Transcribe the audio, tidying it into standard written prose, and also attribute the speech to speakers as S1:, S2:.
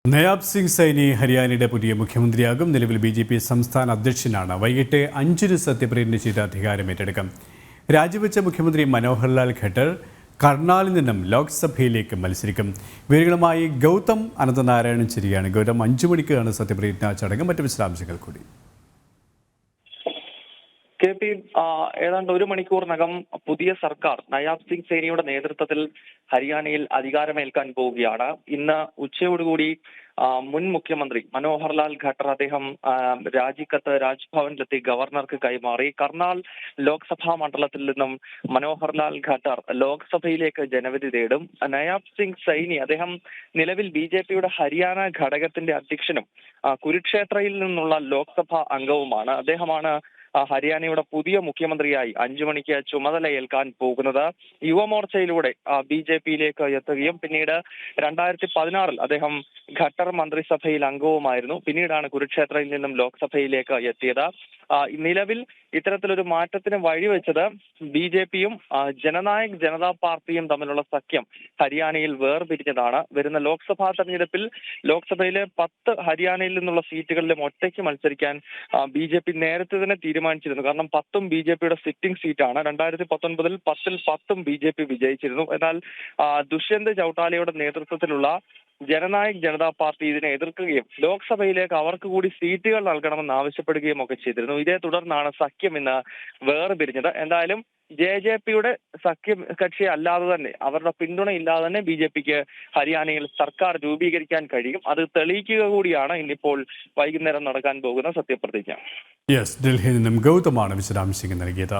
S1: നയാബ് സിംഗ് സൈനി ഹരിയാനയുടെ പുതിയ മുഖ്യമന്ത്രിയാകും. നിലവിൽ BJP സംസ്ഥാന അധ്യക്ഷനാണ്. വൈകിട്ട് 5-ന് സത്യപ്രതിജ്ഞ ചെയ്ത് അധികാരമേറ്റെടുക്കും. രാജിവെച്ച മുഖ്യമന്ത്രി മനോഹർലാൽ ഖട്ടർ കർണാലിൽ നിന്നും ലോക്സഭയിലേക്ക് മത്സരിക്കും. വിവരങ്ങളുമായി ഗൗതം അനന്തനാരായണൻ ശരിയാണ്. ഗൗതം, 5 മണിക്കാണ് സത്യപ്രതിജ്ഞാ ചടങ്ങ്. മറ്റു വിശദാംശങ്ങൾ കൂടി.
S2: KP ഏതാണ്ട് 1 മണിക്കൂറിനകം പുതിയ സർക്കാർ നയാബ് സിംഗ് സൈനിയുടെ നേതൃത്വത്തിൽ ഹരിയാനയിൽ അധികാരമേൽക്കാൻ പോവുകയാണ്. ഇന്ന് ഉച്ചയോടുകൂടി മുൻ മുഖ്യമന്ത്രി മനോഹർലാൽ ഖട്ടർ അദ്ദേഹം രാജിക്കത്ത് രാജ്ഭവനിലെത്തി ഗവർണർക്ക് കൈമാറി. കർണാൽ ലോക്സഭാ മണ്ഡലത്തിൽ നിന്നും മനോഹർലാൽ ഖട്ടർ ലോക്സഭയിലേക്ക് ജനവിധി തേടും. നയാബ് സിംഗ് സൈനി അദ്ദേഹം നിലവിൽ BJPയുടെ ഹരിയാന ഘടകത്തിന്റെ അധ്യക്ഷനും കുരുക്ഷേത്രയിൽ നിന്നുള്ള ലോക്സഭാ അംഗവുമാണ്. അദ്ദേഹമാണ് ഹരിയാനയുടെ പുതിയ മുഖ്യമന്ത്രിയായി 5 മണിക്ക് ചുമതലയേൽക്കാൻ പോകുന്നത്. യുവമോർച്ചയിലൂടെ BJPയിലേക്ക് എത്തുകയും പിന്നീട് 2016 അദ്ദേഹം ഖട്ടർ മന്ത്രിസഭയിൽ അംഗവുമായിരുന്നു. പിന്നീടാണ് കുരുക്ഷേത്രയിൽ നിന്നും ലോക്സഭയിലേക്ക് എത്തിയത്. നിലവിൽ ഇത്തരത്തിലൊരു മാറ്റത്തിന് വഴിവെച്ചത് BJPയും ജനനായക് ജനതാ പാർട്ടിയും തമ്മിലുള്ള സഖ്യം ഹരിയാനയിൽ വേർപിരിഞ്ഞതാണ്. വരുന്ന ലോക്സഭാ തെരഞ്ഞെടുപ്പിൽ ലോക്സഭയിലെ 10 ഹരിയാനയിൽ നിന്നുള്ള സീറ്റുകളിലും ഒറ്റയ്ക്ക് മത്സരിക്കാൻ BJP നേരത്തെ തന്നെ തീരുമാനിച്ചിരുന്നു. കാരണം 10ഉം BJPയുടെ സിറ്റിംഗ് സീറ്റാണ്. 2019-ൽ 10-ൽ 10ഉം BJP വിജയിച്ചിരുന്നു. എന്നാൽ ദുഷ്യന്ത് ചൗട്ടാലയുടെ നേതൃത്വത്തിലുള്ള ജനനായക് ജനതാ പാർട്ടി ഇതിനെ എതിർക്കുകയും ലോക്സഭയിലേക്ക് അവർക്ക് കൂടി സീറ്റുകൾ നൽകണമെന്ന് ആവശ്യപ്പെടുകയും ഒക്കെ ചെയ്തിരുന്നു. ഇതേ തുടർന്നാണ് സഖ്യം ഇന്ന് വേർപിരിഞ്ഞത്. എന്തായാലും JJPയുടെ സഖ്യ കക്ഷി അല്ലാതെ തന്നെ, അവരുടെ പിന്തുണ ഇല്ലാതെ തന്നെ BJPക്ക് ഹരിയാനയിൽ സർക്കാർ രൂപീകരിക്കാൻ കഴിയും. അത് തെളിയിക്കുക കൂടിയാണ് ഇന്നിപ്പോൾ വൈകുന്നേരം നടക്കാൻ പോകുന്ന സത്യപ്രതിജ്ഞ.
S1: ഡൽഹിയിൽ നിന്നും ഗൗതമാണ് വിശദാംശങ്ങൾ നൽകിയത്.